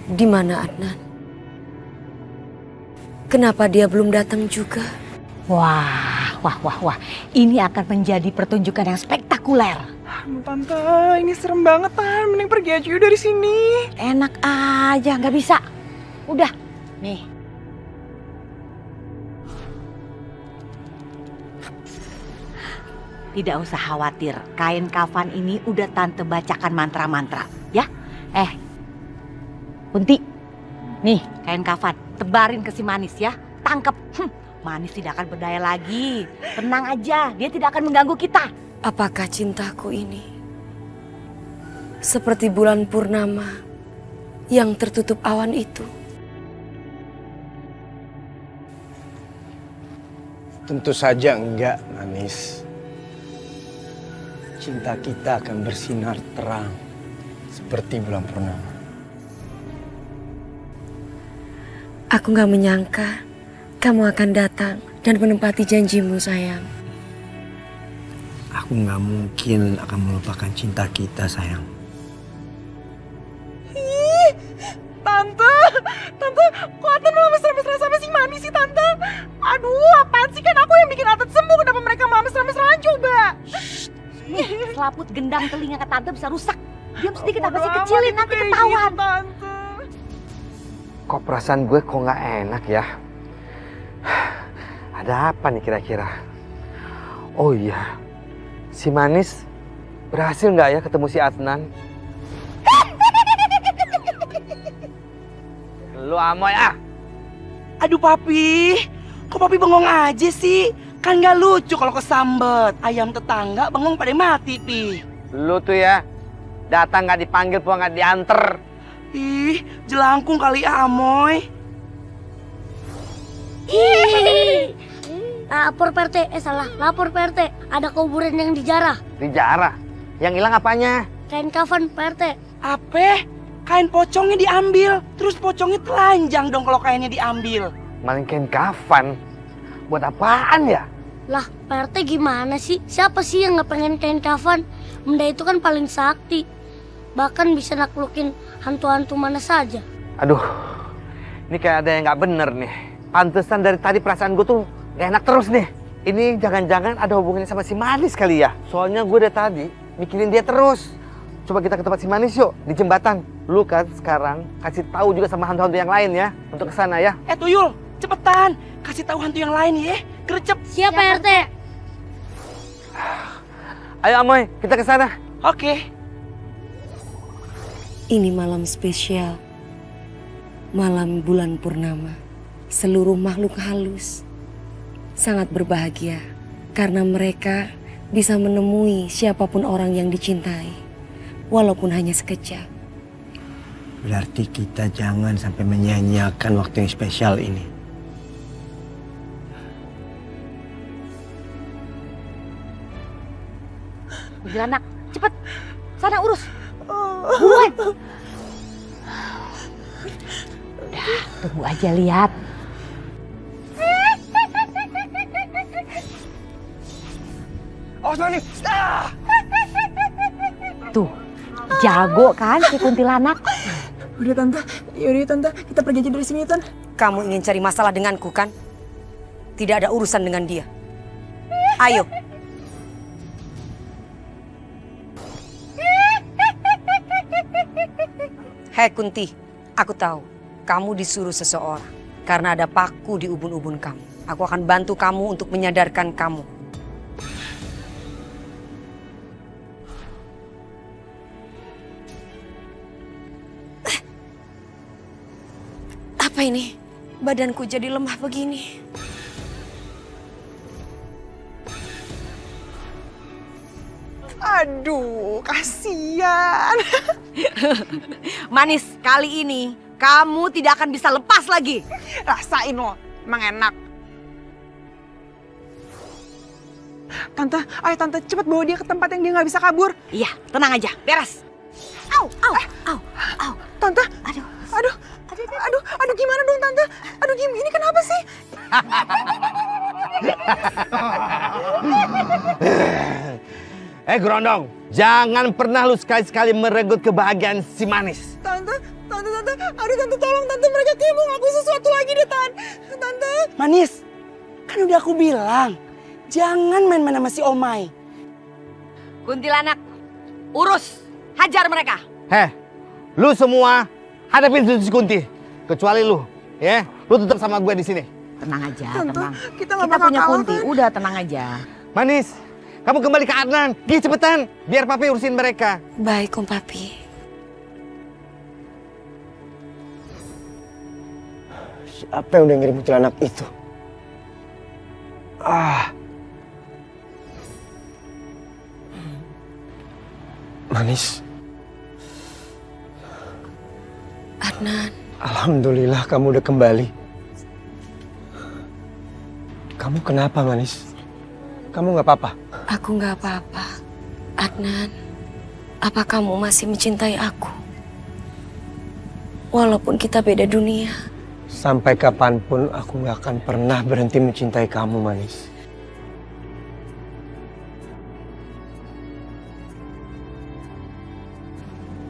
Di mana Adnan? Kenapa dia belum datang juga? Wah. Ini akan menjadi pertunjukan yang spektakuler. Tante, ini serem banget, Tan. Mending pergi aja yuk dari sini. Enak aja, nggak bisa. Udah, nih. Tidak usah khawatir, kain kafan ini udah tante bacakan mantra-mantra, ya. Kunti, nih kain kafan, tebarin ke si Manis ya, tangkep. Manis tidak akan berdaya lagi, tenang aja, dia tidak akan mengganggu kita. Apakah cintaku ini seperti bulan purnama yang tertutup awan itu? Tentu saja enggak, Manis. Cinta kita akan bersinar terang seperti bulan purnama. Aku gak menyangka kamu akan datang dan menempati janjimu, sayang. Aku nggak mungkin akan melupakan cinta kita, sayang. Tante, kok Atan malah mesra-mesra sama si Manis sih, Tante? Aduh, apaan sih, kan aku yang bikin Atan sembuh. Kenapa mereka malah mesra-mesraan coba? Nih, selaput gendang telinga ke tante bisa rusak. Diam sedikit, apa sih, Bodo kecilin amat nanti kayak ketahuan. gitu, Tante. Kok perasaan gue kok nggak enak ya? Ada apa nih kira-kira? Oh iya, si Manis berhasil nggak ya ketemu si Adnan? Lu amoy ah! Aduh papi, kok papi bengong aja sih? Kan gak lucu kalau kesambet. Ayam tetangga bengong pada mati, Pi. Lu tuh ya, datang nggak dipanggil, pulang nggak dianter. Ih, jelangkung kali ya, Amoy. Lapor PRT, lapor PRT. Ada kuburan yang dijarah. Dijarah. Yang hilang apanya? Kain kafan PRT. Apa? Kain pocongnya diambil. Terus pocongnya telanjang dong kalau kainnya diambil. Maling kain kafan. Buat apaan ya? Lah, PRT gimana sih? Siapa sih yang nggak pengen kain kafan? Benda itu kan paling sakti. Bahkan bisa naklukin hantu-hantu mana saja. Aduh, ini kayak ada yang nggak bener nih. Pantesan dari tadi perasaan gue tuh gak enak terus nih. Ini jangan-jangan ada hubungannya sama si Manis kali ya. Soalnya gue dari tadi mikirin dia terus. Coba kita ke tempat si Manis yuk, di jembatan. Lu kan sekarang kasih tahu juga sama hantu-hantu yang lain ya, untuk ke sana ya. Tuyul, cepetan. Kasih tahu hantu yang lain ya. Gercep. Siapa PRT? Ayo Amoy, kita ke sana. Oke. Ini malam spesial. Malam bulan purnama. Seluruh makhluk halus sangat berbahagia karena mereka bisa menemui siapapun orang yang dicintai, walaupun hanya sekejap. Berarti kita jangan sampai menyia-nyiakan waktu yang spesial ini. Anak, cepet, sana urus. Buruan. Udah, tunggu aja lihat. Oh, Manis! Ah! Tuh, jago kan si kuntilanak? Udah Tante, yaudah Tante, kita pergi aja dari sini, Tante. Kamu ingin cari masalah denganku kan? Tidak ada urusan dengan dia. Ayo. Hei Kunti, aku tahu kamu disuruh seseorang karena ada paku di ubun-ubun kamu. Aku akan bantu kamu untuk menyadarkan kamu. Apa ini? Badanku jadi lemah begini. Aduh, kasihan. Manis, kali ini kamu tidak akan bisa lepas lagi. Rasain loh, emang enak. Tante, ayo Tante, cepet bawa dia ke tempat yang dia nggak bisa kabur. Iya, tenang aja, beres. Au, au, au, au. Tante, Aduh, aduh, gimana dong Tante? Aduh, ini kenapa sih? Gerondong, jangan pernah lu sekali-sekali merenggut kebahagiaan si Manis. Tante, Aduh tante tolong tante, mereka kayak mau ngaku sesuatu lagi deh tante. Manis, kan udah aku bilang, jangan main-main sama si Omai. Kuntilanak, urus, hajar mereka. Heh, lu semua hadapin si Kunti. Kecuali lu, ya. Lu tetap sama gue di sini. Tenang aja, Tante, tenang. kita nggak bakal punya kalah, Kunti, kan? udah tenang aja. Manis, kamu kembali ke Adnan. Gi cepetan, biar papi urusin mereka. Baik, Om Papi. Siapa yang udah ngirim kuntilanak itu? Manis, Adnan, alhamdulillah kamu udah kembali. Kamu kenapa, Manis? Kamu nggak apa-apa? aku nggak apa-apa. Adnan, apa kamu masih mencintai aku? Walaupun kita beda dunia. Sampai kapanpun aku nggak akan pernah berhenti mencintai kamu, Manis.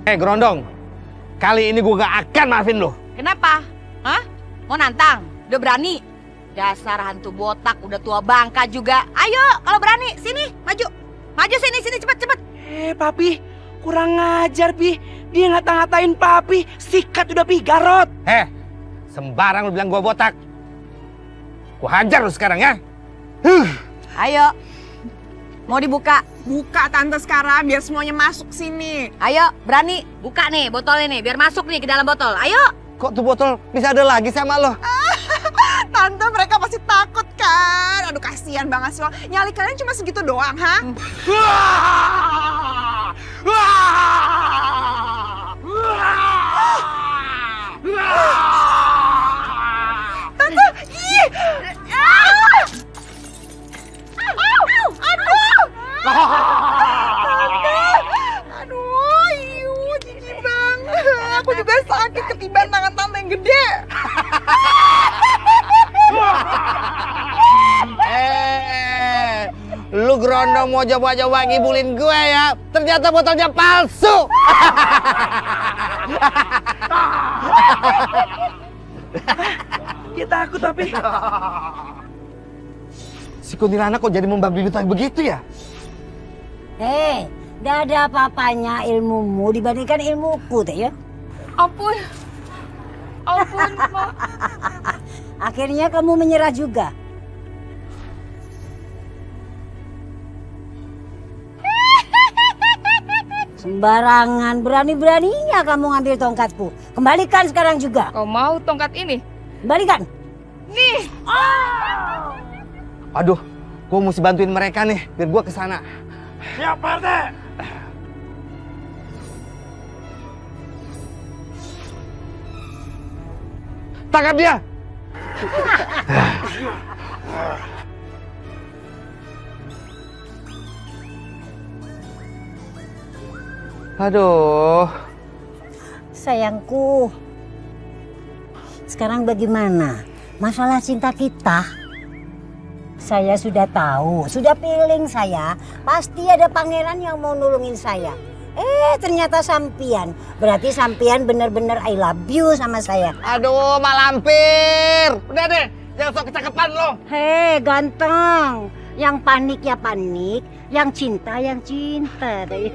Gerondong, kali ini gue gak akan maafin lo. Kenapa? Hah? Mau nantang? Udah berani? Dasar hantu botak, udah tua bangka juga. Ayo, kalau berani, sini, maju. Maju sini, cepet. Papi, kurang ngajar, Pi. Dia ngata-ngatain Papi, sikat udah, Pi, garot. Sembarang lu bilang gue botak. Gue hajar lu sekarang ya. Ayo, mau dibuka. Buka tante sekarang biar semuanya masuk sini. Ayo, berani. Buka nih botolnya nih, biar masuk nih ke dalam botol. Ayo. Kok tuh botol bisa ada lagi sama lo? Tante mereka pasti takut kan. Aduh kasihan banget sih lo. Nyali kalian cuma segitu doang, ha? Tante, ih! Aduh, iu, jijik banget. Aku juga sakit ketiban tangan tante yang gede. Lu Gerondong mau coba-coba ngibulin gue ya. Ternyata botolnya palsu. Dia takut, Papi. Si kuntilanak kok jadi membabi buta begitu ya? Gak ada apa-apanya ilmumu dibandingkan ilmuku teh ya. Ampun, Mak. Akhirnya kamu menyerah juga. Sembarangan, berani-beraninya kamu ngambil tongkatku. Kembalikan sekarang juga. Kau mau tongkat ini? Kembalikan. Nih. Aduh, gue mesti bantuin mereka nih, biar gue kesana. Siap, Pak RT. Tangkap dia! Aduh. Sayangku. Sekarang bagaimana? Masalah cinta kita. Saya sudah tahu, sudah feeling saya. Pasti ada pangeran yang mau nulungin saya. Ternyata sampian. Berarti sampian bener-bener I love you sama saya. Aduh, malampir. Udah deh, jangan sok kecakapan lo. Hei, ganteng. Yang panik ya panik, yang cinta deh.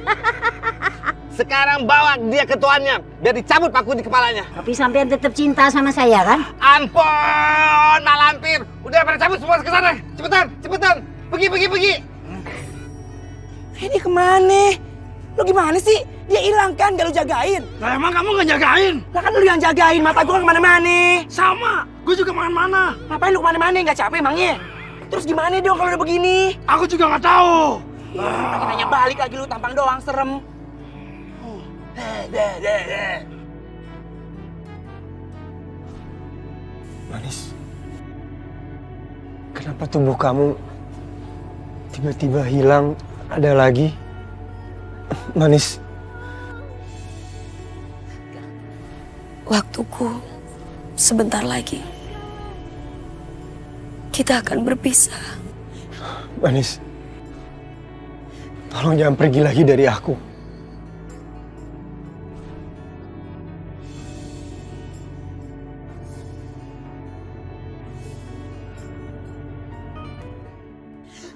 Sekarang bawa dia ke tuannya, biar dicabut paku di kepalanya. Tapi sampean tetap cinta sama saya kan? Ampun, malampir. Udah pada cabut semua ke sana. Cepetan. Pergi. Ini kemana? Lu gimana sih? Dia hilang kan, gak lu jagain? Lah emang kamu gak jagain? Lah kan lu yang jagain, mata gua kemana-mana. Sama, gue juga kemana-mana. Ngapain lu kemana-mana, gak capek emangnya? Terus gimana dong kalau udah begini? Aku juga gak tahu. Pakai nanya balik lagi lu, tampang doang, serem. Manis, kenapa tubuh kamu tiba-tiba hilang, ada lagi? Manis, Waktuku sebentar lagi. Kita akan berpisah. Manis, tolong jangan pergi lagi dari aku.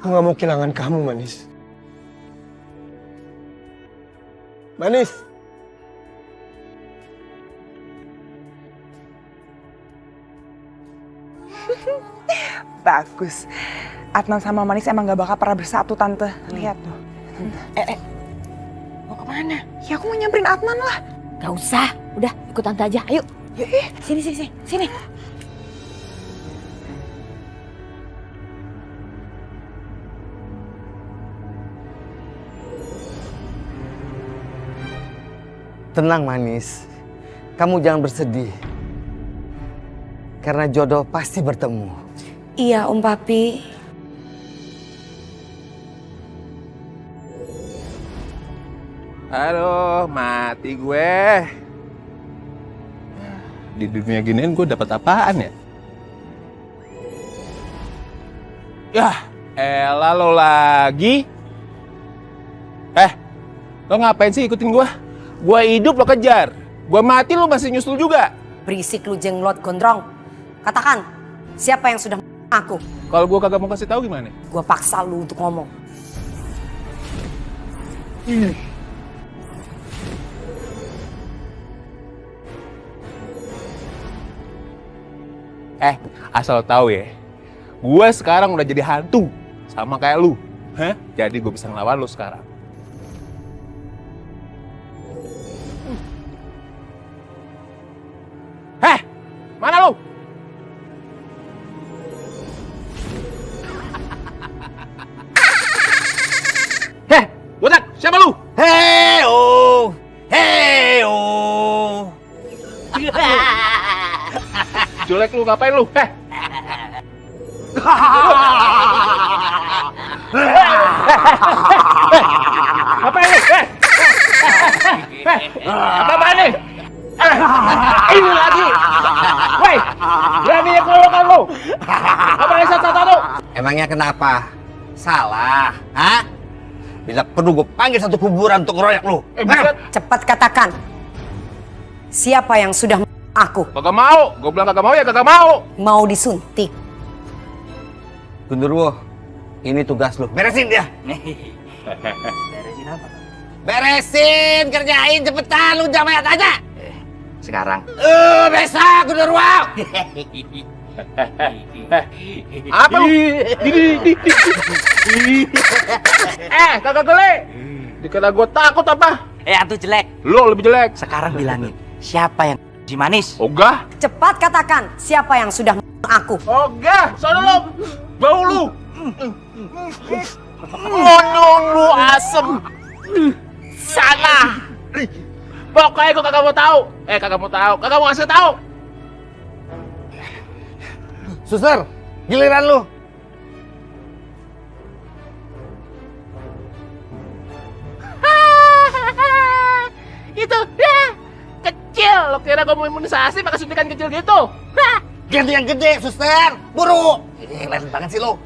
Aku nggak mau kehilangan kamu, Manis. Manis. Bagus. Adnan sama Manis emang gak bakal pernah bersatu, Tante. Lihat tuh. Mau kemana? Ya aku mau nyamperin Adnan lah. Gak usah, udah ikut tante aja, ayo. Sini. Tenang Manis, kamu jangan bersedih. Karena jodoh pasti bertemu. Iya Om Papi. Aduh, mati gue. Di dunia ginian gue dapat apaan ya? Yah, elah lo lagi. Lo ngapain sih ikutin gue? Gue hidup lo kejar. Gue mati lo masih nyusul juga. Berisik lu jenglot gondrong. Katakan, siapa yang sudah aku? Kalau gue kagak mau kasih tahu gimana? Gua paksa lu untuk ngomong. Asal tahu ya, gue sekarang udah jadi hantu sama kayak lu. Jadi gue bisa ngelawan lu sekarang. Mana lu? Botak, siapa lu? Heo! Jelek lu, ngapain lu? Ngapain lu? Apa-apaan nih? Ini lagi! Woi, beraninya kolokan lu! Apa yang satu-satu? Emangnya kenapa? Salah, hah? Bila perlu gue panggil satu kuburan untuk ngeroyak lu. Cepat katakan, siapa yang sudah aku? Kagak mau, gue bilang kagak mau ya kagak mau. Mau disuntik. Gundurwo, ini tugas lu. Beresin dia. Beresin apa? Beresin, kerjain cepetan lu jangan banyak tanya. Sekarang. Besok Gundurwo. Apa lu? Kagak gele. Dikira gue takut apa? Atuh jelek. Lo lebih jelek. Sekarang bilangin, siapa yang si Manis? Ogah. Cepat katakan, siapa yang sudah aku? Ogah, sana lo. Bau lu. Ngonyong lu asem. Sana. Pokoknya gue kagak mau tahu. Kagak mau tahu. Kagak mau ngasih tahu. Suster, giliran lu. Itu ya kecil. Lo kira gue mau imunisasi pakai suntikan kecil gitu? Ganti yang gede, suster. Buru. Keren banget sih lo.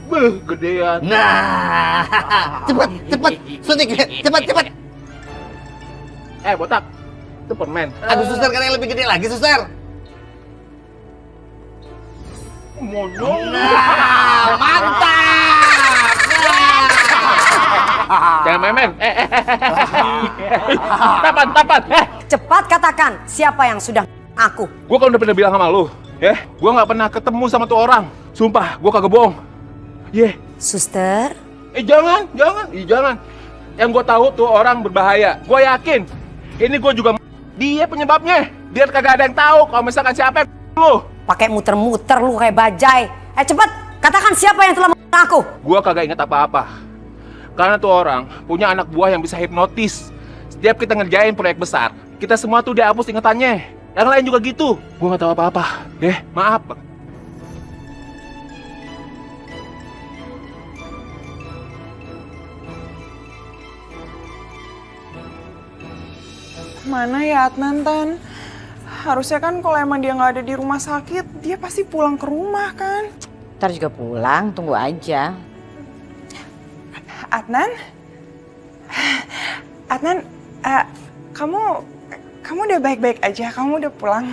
Beuh, gedean. Nah, cepet, suntik, cepet. Botak, itu permen. Aduh suster, kan yang lebih gede lagi, suster. Monong. Nah, mantap. Jangan main-main. Tapan. Cepat katakan, siapa yang sudah aku? Gue kan udah pernah bilang sama lu, ya. Gue nggak pernah ketemu sama tuh orang. Sumpah, gue kagak bohong. Suster, Jangan. Yang gue tahu tuh orang berbahaya. Gue yakin. Ini gue juga dia penyebabnya. Biar kagak ada yang tahu kalau misalkan siapa yang lu. pakai muter-muter lu kayak bajai. Cepat, katakan siapa yang telah aku? Gue kagak ingat apa-apa. Karena tuh orang punya anak buah yang bisa hipnotis. Setiap kita ngerjain proyek besar, kita semua tuh dihapus ingatannya. Yang lain juga gitu. Gue nggak tahu apa-apa. Maaf. Mana ya Adnan, Tan? Harusnya kan kalau emang dia nggak ada di rumah sakit, dia pasti pulang ke rumah kan? Ntar juga pulang, tunggu aja. Adnan? Adnan, kamu udah baik-baik aja, kamu udah pulang.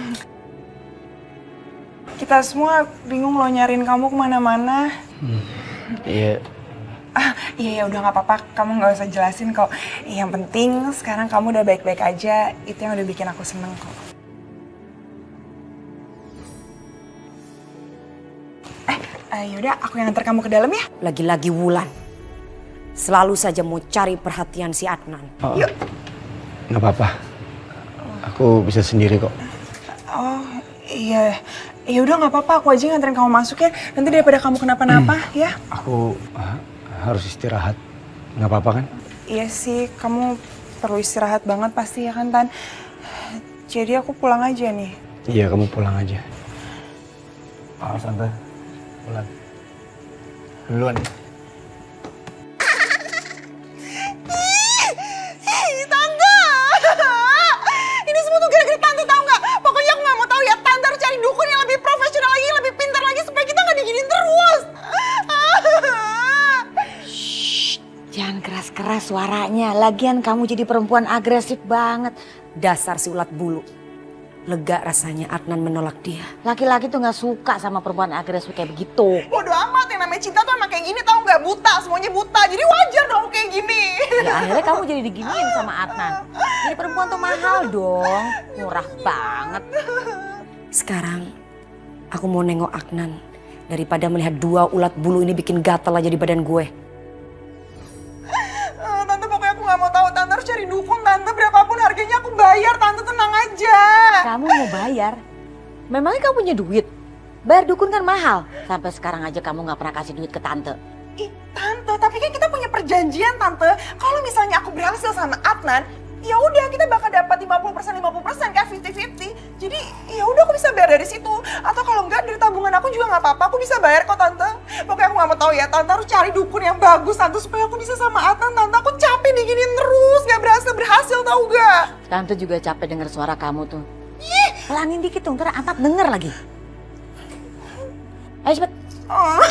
Kita semua bingung lo nyariin kamu kemana-mana. Iya. Iya udah nggak apa-apa, kamu nggak usah jelasin kok. Yang penting sekarang kamu udah baik-baik aja, itu yang udah bikin aku seneng kok. Yaudah aku yang antar kamu ke dalam ya. Lagi-lagi Wulan. Selalu saja mau cari perhatian si Adnan. Yuk. Nggak apa-apa. Aku bisa sendiri kok. Oh iya, ya udah nggak apa-apa, aku aja yang nganterin kamu masuk ya. Nanti daripada kamu kenapa-napa ya. Aku harus istirahat. Nggak apa-apa kan? Iya sih, kamu perlu istirahat banget pasti ya kan Tan. Jadi aku pulang aja nih. Iya, kamu pulang aja. Maaf, Tante. Pulang. Duluan. Tante! Ini semua tuh gara-gara Tante tahu nggak? Pokoknya aku nggak mau tahu ya. Tante harus cari dukun yang lebih profesional lagi, lebih pintar lagi supaya kita nggak diginiin terus. Jangan keras-keras suaranya. Lagian kamu jadi perempuan agresif banget. Dasar si ulat bulu. Lega rasanya Adnan menolak dia. Laki-laki tuh nggak suka sama perempuan agresif kayak begitu. Bodoh amat, yang namanya cinta tuh emang kayak gini tahu nggak? Buta, semuanya buta. Jadi wajar dong kayak gini. Ya akhirnya kamu jadi diginiin sama Adnan. Jadi perempuan tuh mahal dong. Murah banget. Sekarang aku mau nengok Adnan. Daripada melihat dua ulat bulu ini bikin gatal aja di badan gue. Tante pokoknya aku nggak mau tahu. Tante harus cari dukun. Tante berapapun harganya aku bayar. Tante tenang aja. Kamu mau bayar? Memangnya kamu punya duit? Bayar dukun kan mahal. Sampai sekarang aja kamu nggak pernah kasih duit ke tante. Ih, Tante, tapi kan kita punya perjanjian, Tante. Kalau misalnya aku berhasil sama Adnan, ya udah kita bakal dapat 50% kayak 50-50. Jadi ya udah aku bisa bayar dari situ. Atau kalau enggak dari tabungan aku juga nggak apa-apa. Aku bisa bayar kok, Tante. Pokoknya aku nggak mau tahu ya, Tante harus cari dukun yang bagus, Tante, supaya aku bisa sama Adnan. Tante, aku capek diginin terus, nggak berhasil tahu gak? Tante juga capek dengar suara kamu tuh. Pelanin dikit dong, ntar Atat denger lagi. Ayo cepet. Oh.